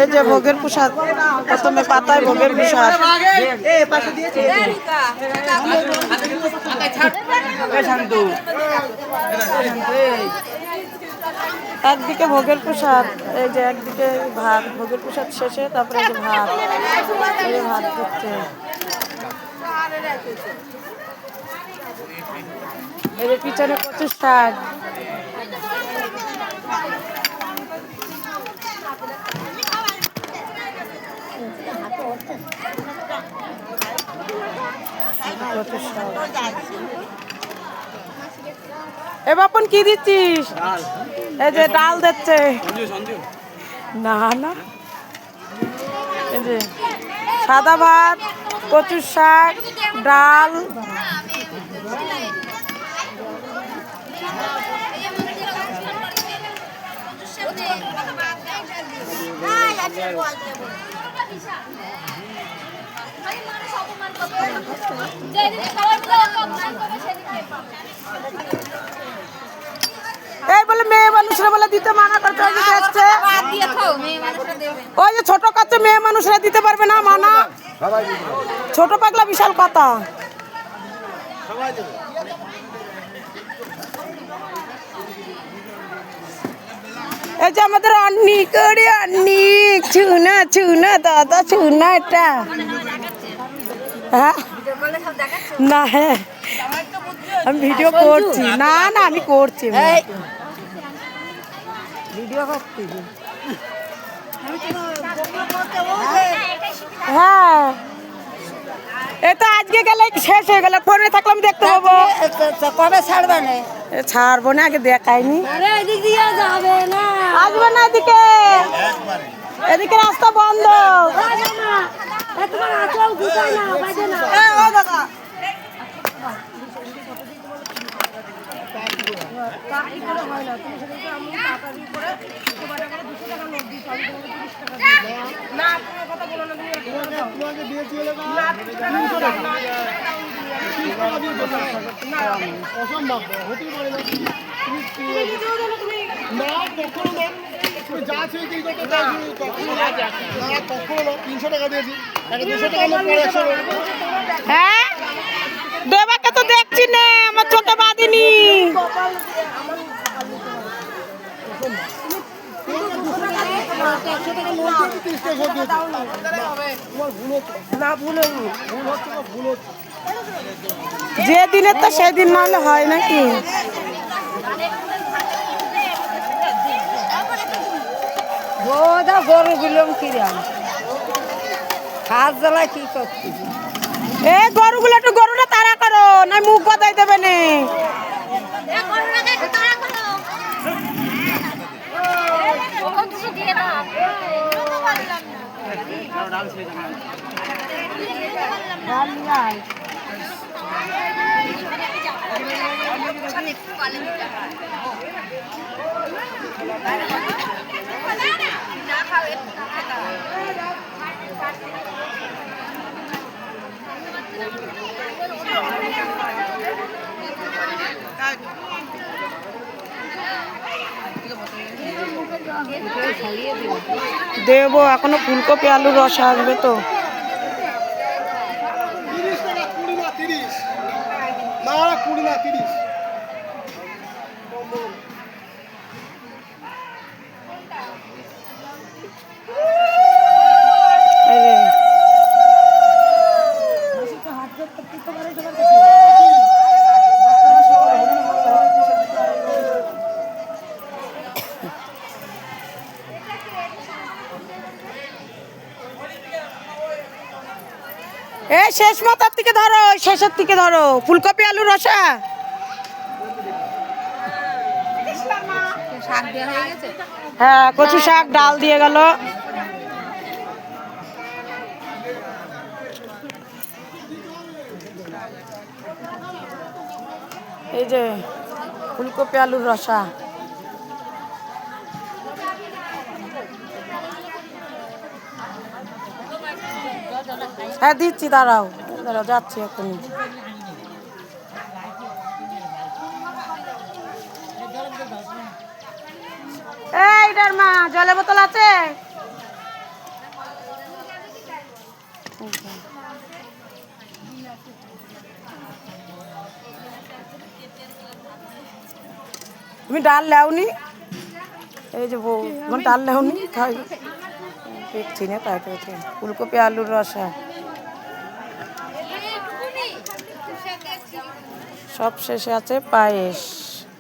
এই যে ভোগের প্রসাদ, প্রথমে পাতায় ভোগের প্রসাদ। একদিকে ভোগের প্রসাদ, এই যে একদিকে ভাত, ভোগের প্রসাদ শেষে তারপরে এই যে ভাত, এই যে ভাত দিচ্ছে। এই যে পিছনে কচুর শাক। এ বাপন কি দিচ্ছিস? এই যে ডাল দিচ্ছে। না না, এই যে সাদা ভাত, কচুর শাক, ডাল। এই বলে মেয়ে মানুষরা বলে দিতে মানা করতে, ওই যে ছোট কাছে মেয়ে মানুষরা দিতে পারবে না, মানা। ছোট পাগলা বিশাল কথা। এই যে আমাদের অন্নি করে, অন্নি ছুনা ছুনা দাদা ছুনা, এটা হ্যাঁ না, হ্যাঁ আমি ভিডিও করছি। না না, আমি করছি ভিডিও করছি। হ্যাঁ, এটা আজকে গেলে শেষ হয়ে গেলে, ফোনে থাকলে আমি দেখতে পাবো। কবে ছাড়বে না? ছাড়বো না, আগে দেখাইনি। আসবে না এদিকে, এদিকে রাস্তা বন্ধ। অসম্ভব হতে পারে না, যা ছিল 300 টাকা দিয়েছি, 200 টাকা পরে 100। হ্যাঁ, দেবাকে তো দেখছি না, আমার চোখে বাঁধিনি। যে দিনের তো সেদিন নাহলে হয় নাকি? গরু গুলো কিরাম হাত জ্বালায় কি করছি? এ গরুগুলো একটু গরুটা তাড়া করো, না মুখ গদাই দেবে না। দেবো, এখনো ফুলকপি আলুর রস আসবে তো। 30 টাকা, 20 না 30, না 20 না 30। এই শেষ মাথার থেকে ধরো, শেষের থেকে ধরো, ফুলকপি আলু রসা। হ্যাঁ, কচু শাক, ডাল দিয়ে গেল। এই যে ফুলকপি আলুর রসা। হ্যাঁ দিচ্ছি, দাঁড়াও দাঁড়াও, যাচ্ছি এখনই। এইটার মা, জলের বোতল আছে? তুমি ডাল লেওনি? এই যে বউ তোমার ডাল লেওনি? খাই দেখছি না, তাই তো ফুলকপি আলুর রসা। সব শেষে আছে পায়েস।